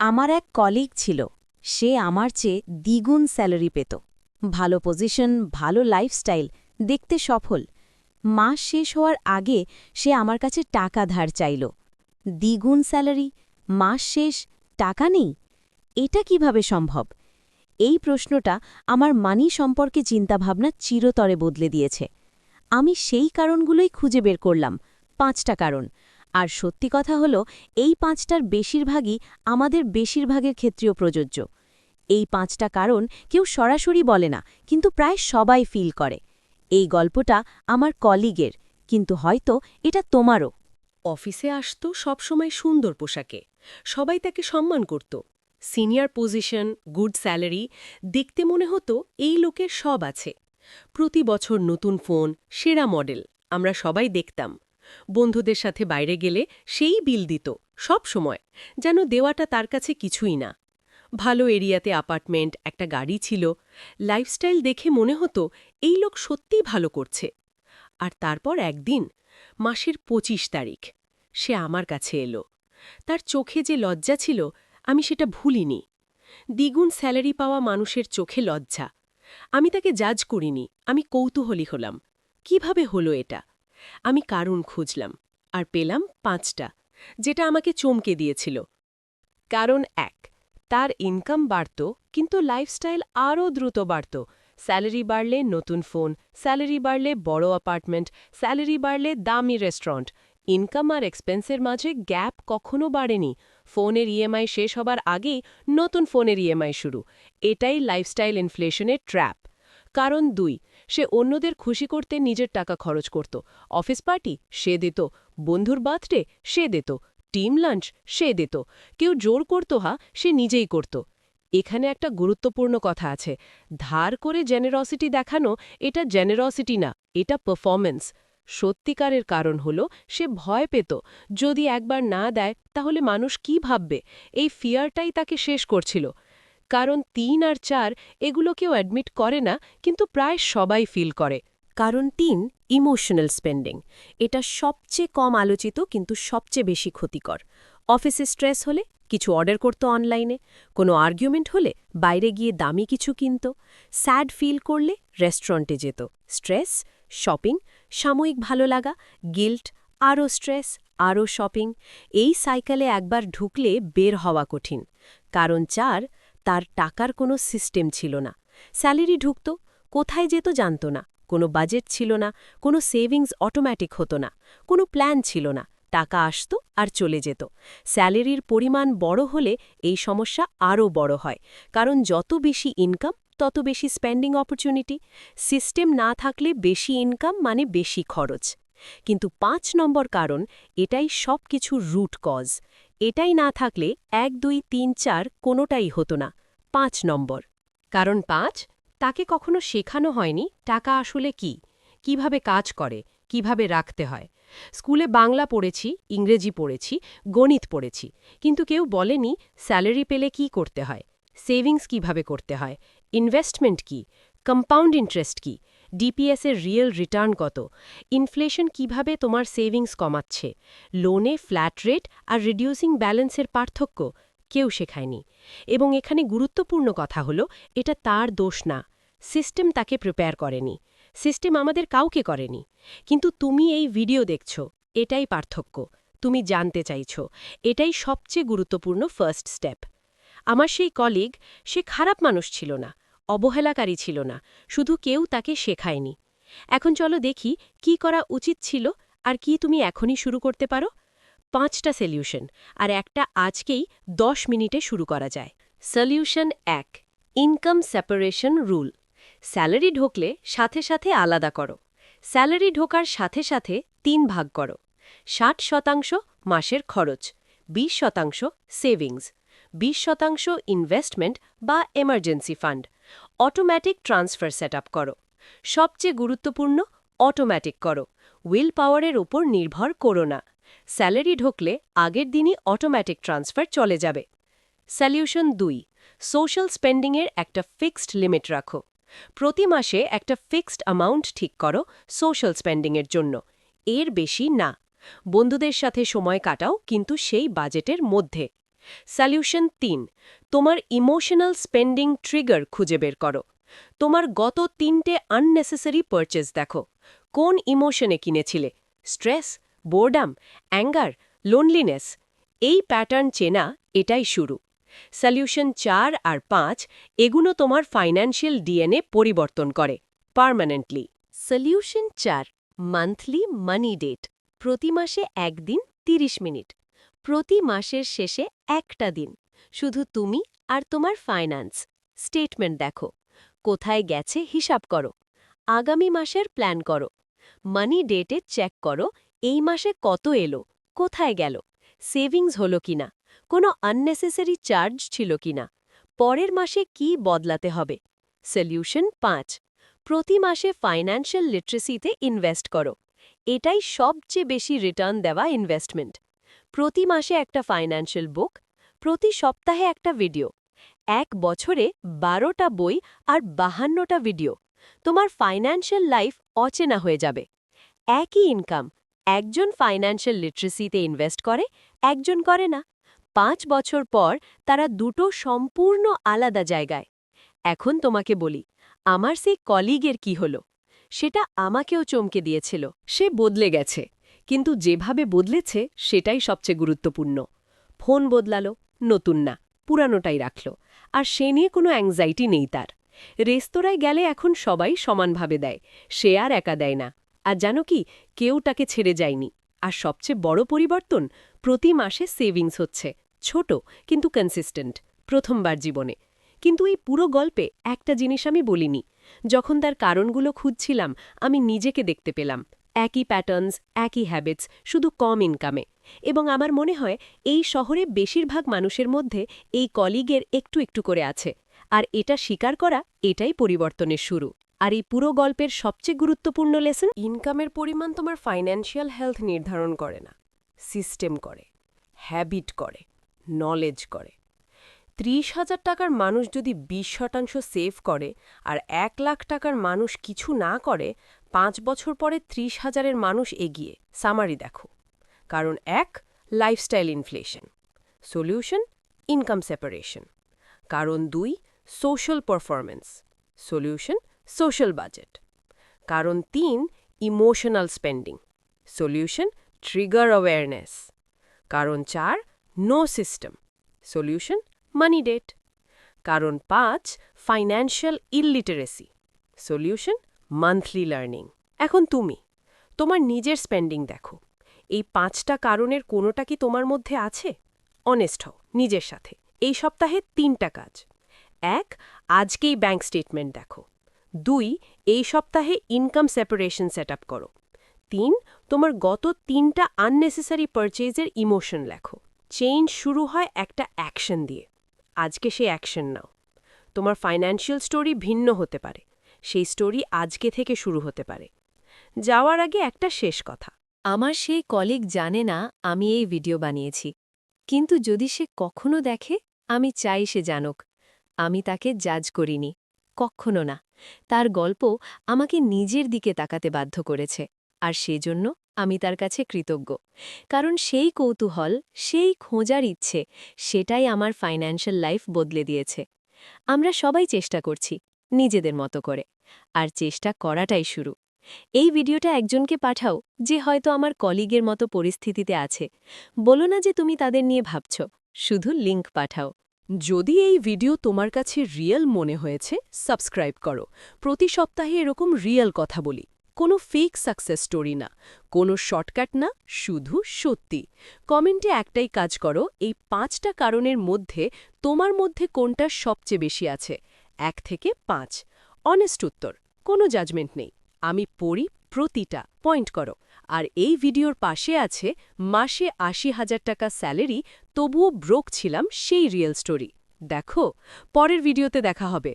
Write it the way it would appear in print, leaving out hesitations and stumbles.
আমার এক কলিগ ছিল, সে আমার চেয়ে দ্বিগুণ স্যালারি পেত। ভালো পজিশন, ভালো লাইফস্টাইল, দেখতে সফল। মাস শেষ হওয়ার আগে সে আমার কাছে টাকা ধার চাইল। দ্বিগুণ স্যালারি, মাস শেষ, টাকা নেই, এটা কিভাবে সম্ভব? এই প্রশ্নটা আমার মানি সম্পর্কে চিন্তাভাবনা চিরতরে বদলে দিয়েছে। আমি সেই কারণগুলোই খুঁজে বের করলাম, 5টা কারণ। আর সত্যি কথা হলো, এই 5টার বেশিরভাগই আমাদের বেশিরভাগের ক্ষেত্রেও প্রযোজ্য। এই 5টা কারণ কেউ সরাসরি বলে না, কিন্তু প্রায় সবাই ফিল করে। এই গল্পটা আমার কলিগের, কিন্তু হয়তো এটা তোমারও। অফিসে আসতো সবসময় সুন্দর পোশাকে, সবাই তাকে সম্মান করত। সিনিয়র পজিশন, গুড স্যালারি, দেখতে মনে হতো এই লোকের সব আছে। প্রতি বছর নতুন ফোন, সেরা মডেল, আমরা সবাই দেখতাম। বন্ধুদের সাথে বাইরে গেলে সেই বিল দিত, সব সময়, যেন দেওয়াটা তার কাছে কিছুই না। ভালো এরিয়াতে অ্যাপার্টমেন্ট, একটা গাড়ি ছিল, লাইফস্টাইল দেখে মনে হতো এই লোক সত্যিই ভালো করছে। আর তারপর একদিন, মাসের 25 তারিখ, সে আমার কাছে এলো। তার চোখে যে লজ্জা ছিল, আমি সেটা ভুলিনি। দ্বিগুণ স্যালারি পাওয়া মানুষের চোখে লজ্জা। আমি তাকে জাজ করিনি, আমি কৌতূহলী হলাম। কিভাবে হলো এটা? আমি কারণ খুঁজলাম, আর পেলাম 5টা, যেটা আমাকে চমকে দিয়েছিল। কারণ 1, তার ইনকাম বাড়ত, কিন্তু লাইফস্টাইল আরও দ্রুত বাড়ত। স্যালারি বাড়লে নতুন ফোন, স্যালারি বাড়লে বড় অ্যাপার্টমেন্ট, স্যালারি বাড়লে দামি রেস্টুরেন্ট। ইনকাম আর এক্সপেন্সের মাঝে গ্যাপ কখনো বাড়েনি। ফোনের ইএমআই শেষ হবার আগেই নতুন ফোনের ইএমআই শুরু। এটাই লাইফস্টাইল ইনফ্লেশনের ট্র্যাপ। কারণ 2, সে অন্যদের খুশি করতে নিজের টাকা খরচ করত। অফিস পার্টি সে দিত, বন্ধুর বার্থডে সে দিত, টিম লাঞ্চ সে দিত। কেউ জোর করত, সে নিজেই করত। এখানে একটা গুরুত্বপূর্ণ কথা আছে। ধার করে জেনারসিটি দেখানো, এটা জেনারসিটি না, এটা পারফরম্যান্স। সত্যিকারের কারণ হলো সে ভয় পেত, যদি একবার না দেয় তাহলে মানুষ কি ভাববে। এই ফিয়ারটাই তাকে শেষ করছিল। কারণ 3 আর 4 এগুলো কেউ অ্যাডমিট করে না, কিন্তু প্রায় সবাই ফিল করে। কারণ 3, ইমোশনাল স্পেন্ডিং। এটা সবচেয়ে কম আলোচিত, কিন্তু সবচেয়ে বেশি ক্ষতিকর। অফিসে স্ট্রেস হলে কিছু অর্ডার করত অনলাইনে, কোনো আর্গুমেন্ট হলে বাইরে গিয়ে দামি কিছু কিনত, স্যাড ফিল করলে রেস্টুরেন্টে যেত। স্ট্রেস, শপিং, সাময়িক ভালো লাগা, গিল্ট, আরও স্ট্রেস, আরও শপিং। এই সাইকেলে একবার ঢুকলে বের হওয়া কঠিন। কারণ 4, তার টাকার কোনো সিস্টেম ছিল না। স্যালারি ঢুকত, কোথায় যেত জানত না, কোনো বাজেট ছিল না, কোনো সেভিংস অটোম্যাটিক হতো না, কোনো প্ল্যান ছিল না। টাকা আসত আর চলে যেত। স্যালারির পরিমাণ বড় হলে এই সমস্যা আরও বড় হয়, কারণ যত বেশি ইনকাম তত বেশি স্পেন্ডিং অপরচুনিটি। সিস্টেম না থাকলে বেশি ইনকাম মানে বেশি খরচ। কিন্তু 5 নম্বর কারণ, এটাই সব কিছুর রুট কজ। এটাই না থাকলে 1, 2, 3, 4 কোনোটাই হতো না। 5 নম্বর কারণ 5, তাকে কখনো শেখানো হয়নি টাকা আসলে কি, কিভাবে কাজ করে, কিভাবে রাখতে হয়। স্কুলে বাংলা পড়েছি, ইংরেজি পড়েছি, গণিত পড়েছি, কিন্তু কেউ বলেনি স্যালারি পেলে কি করতে হয়, সেভিংস কিভাবে করতে হয়, ইনভেস্টমেন্ট কি, কম্পাউন্ড ইন্টারেস্ট কি, ডিপিএসের রিয়েল রিটার্ন কত, ইনফ্লেশন কিভাবে তোমার সেভিংস কমাচ্ছে, লোনে ফ্ল্যাট রেট আর রিডিউসিং ব্যালেন্সের পার্থক্য কেউ শেখায়নি। এবং এখানে গুরুত্বপূর্ণ কথা হলো, এটা তার দোষ না, সিস্টেম তাকে প্রিপেয়ার করেনি, সিস্টেম আমাদের কাউকে করেনি। কিন্তু তুমি এই ভিডিও দেখছ, এটাই পার্থক্য। তুমি জানতে চাইছ, এটাই সবচেয়ে গুরুত্বপূর্ণ ফার্স্ট স্টেপ। আমার সেই কলিগ, সে খারাপ মানুষ ছিল না, অবহেলাকারী ছিল না, শুধু কেউ তাকে শেখায়নি। এখন চলো দেখি কি করা উচিত ছিল আর কি তুমি এখনই শুরু করতে পারো। 5টা সলিউশন, আর একটা আজকেই 10 মিনিটে শুরু করা যায়। Solution 1, income separation rule. Salary ঢোকলে সাথে সাথে আলাদা করো। স্যালারি ঢোকার সাথে সাথে 3 ভাগ করো। 60% মাসের খরচ, 20% সেভিংস, 20% ইনভেস্টমেন্ট বা emergency fund. Automatic transfer set up করো। সবচেয়ে গুরুত্বপূর্ণ, অটোম্যাটিক করো। উইল পাওয়ারের ওপর নির্ভর করো না। স্যালারি ঢোকলে আগের দিনই অটোম্যাটিক ট্রান্সফার চলে যাবে। সলিউশন 2, সোশ্যাল স্পেন্ডিংয়ের একটা ফিক্সড লিমিট রাখো। প্রতি মাসে একটা ফিক্সড অ্যামাউন্ট ঠিক করো সোশ্যাল স্পেন্ডিংয়ের জন্য, এর বেশি না। বন্ধুদের সাথে সময় কাটাও, কিন্তু সেই বাজেটের মধ্যে। সলিউশন ৩ তোমার ইমোশনাল স্পেন্ডিং ট্রিগার খুঁজে বের করো। তোমার গত ৩টে আননেসেসারি পারচেজ দেখো। কোন ইমোশনে কিনেছিলে? Stress, boredom, anger, loneliness? এই প্যাটার্ন চেনা এটাই শুরু। সলিউশন ৪ আর ৫ এগুলো তোমার ফাইন্যান্সিয়াল ডিএনএ পরিবর্তন করে পার্মানেন্টলি। সলিউশন ৪ মান্থলি মানি ডেট। প্রতি মাসে একদিন ৩০ মিনিট। প্রতি মাসের শেষে একটা দিন শুধু তুমি আর তোমার ফাইন্যান্স স্টেটমেন্ট দেখো। কোথায় গেছে হিসাব করো। আগামী মাসের প্ল্যান করো। মানি ডেটে চেক করো এই মাসে কত এলো, কোথায় গেল, সেভিংস হলো কিনা, কোনো আননেসেসারি চার্জ ছিল কিনা, পরের মাসে কি বদলাতে হবে। সলিউশন ৫ প্রতি মাসে ফাইন্যান্সিয়াল লিটারেসিতে ইনভেস্ট করো। এটাই সবচেয়ে বেশি রিটার্ন দেওয়া ইনভেস্টমেন্ট। প্রতি মাসে একটা ফাইন্যান্সিয়াল বুক, প্রতি সপ্তাহে একটা ভিডিও, ১ বছরে ১২টা বই আর ৫২টা ভিডিও। তোমার ফাইন্যান্সিয়াল লাইফ অচেনা হয়ে যাবে। একই ইনকাম, একজন ফাইন্যান্সিয়াল লিটারেসিতে ইনভেস্ট করে, একজন করে না। ৫ বছর পর তারা দুটো সম্পূর্ণ আলাদা জায়গায়। এখন তোমাকে বলি, আমার সেই কলিগের কি হলো? সেটা আমাকেও চমকে দিয়েছিল। সে বদলে গেছে, কিন্তু যেভাবে বদলেছে সেটাই সবচেয়ে গুরুত্বপূর্ণ। ফোন বদলালো, নতুন না, পুরানোটাই রাখল। আর সে নিয়ে কোনো অ্যাংজাইটি নেই তার। রেস্তোরাঁয় গেলে এখন সবাই সমানভাবে দেয়, সে আর একা দেয় না। আর জানো কি, কেউ তাকে ছেড়ে যায়নি। আর সবচেয়ে বড় পরিবর্তন, প্রতি মাসে সেভিংস হচ্ছে, ছোট কিন্তু কনসিস্টেন্ট, প্রথমবার জীবনে। কিন্তু এই পুরো গল্পে একটা জিনিস আমি বলিনি। যখন তার কারণগুলো খুঁজছিলাম, আমি নিজেকে দেখতে পেলাম। একই প্যাটার্নস, একই হ্যাবিটস, শুধু কম ইনকামে। এবং আমার মনে হয় এই শহরে বেশিরভাগ মানুষের মধ্যে এই কলিগের একটু একটু করে আছে। আর এটা স্বীকার করা, এটাই পরিবর্তনের শুরু। আর এই পুরো গল্পের সবচেয়ে গুরুত্বপূর্ণ লেসন, ইনকামের পরিমাণ তোমার ফাইন্যান্সিয়াল হেলথ নির্ধারণ করে না, সিস্টেম করে, হ্যাবিট করে, নলেজ করে। ৩০,০০০ টাকার মানুষ যদি ২০% সেভ করে আর ১,০০,০০০ টাকার মানুষ কিছু না করে, ৫ বছর পরে ৩০,০০০-এর মানুষ এগিয়ে। সামারি দেখো। কারণ ১ lifestyle inflation, solution income separation. কারণ ২ social performance, solution social budget. কারণ ৩ emotional spending, solution trigger awareness. কারণ ৪ নো সিস্টেম, সলিউশন মানি ডেট। কারণ ৫ financial illiteracy, solution monthly learning. এখন তুমি তোমার নিজের স্পেন্ডিং দেখো। এই ৫টা কারণের কোনোটা কি তোমার মধ্যে আছে? অনেস্ট হও নিজের সাথে। এই সপ্তাহে ৩টা কাজ। ১ আজকেই ব্যাংক স্টেটমেন্ট দেখো। ২ এই সপ্তাহে ইনকাম সেপারেশন সেট আপ করো। ৩ তোমার গত ৩টা আননেসেসারি পারচেজের ইমোশন লেখো। চেঞ্জ শুরু হয় একটা অ্যাকশন দিয়ে। আজকে সেই অ্যাকশন নাও। তোমার ফাইন্যান্সিয়াল স্টোরি ভিন্ন হতে পারে, সেই স্টোরি আজকে থেকে শুরু হতে পারে। যাওয়ার আগে একটা শেষ কথা। আমার সেই কলিগ জানে না আমি এই ভিডিও বানিয়েছি। কিন্তু যদি সে কখনো দেখে, আমি চাই সে জানুক। আমি তাকে জাজ করিনি, কখনো না। তার গল্প আমাকে নিজের দিকে তাকাতে বাধ্য করেছে, আর সেজন্য আমি তার কাছে কৃতজ্ঞ। কারণ সেই কৌতূহল, সেই খোঁজার ইচ্ছে, সেটাই আমার ফাইন্যান্সিয়াল লাইফ বদলে দিয়েছে। আমরা সবাই চেষ্টা করছি, নিজেদের মতো করে। আর চেষ্টা করাটাই শুরু। এই ভিডিওটা একজনকে পাঠাও যে হয়তো আমার কলিগের মতো পরিস্থিতিতে আছে। বলো না যে তুমি তাদের নিয়ে ভাবছ, শুধু লিংক পাঠাও। যদি এই ভিডিও তোমার কাছে রিয়েল মনে হয়েছে, সাবস্ক্রাইব করো। প্রতি সপ্তাহে এরকম রিয়েল কথা বলি। কোনো ফেক সাকসেস স্টোরি না, কোনো শর্টকাট না, শুধু সত্যি। কমেন্টে একটাই কাজ করো, এই ৫টা কারণের মধ্যে তোমার মধ্যে কোনটা সবচেয়ে বেশি আছে, ১ থেকে ৫। অনেস্ট উত্তর, কোনো জাজমেন্ট নেই। আমি পড়ি, প্রতিটা পয়েন্ট করো। আর এই ভিডিওর পাশে আছে মাসে ৮০,০০০ টাকা স্যালারি, তবুও ব্রোক ছিলাম, সেই রিয়েল স্টোরি। দেখো, পরের ভিডিওতে দেখা হবে।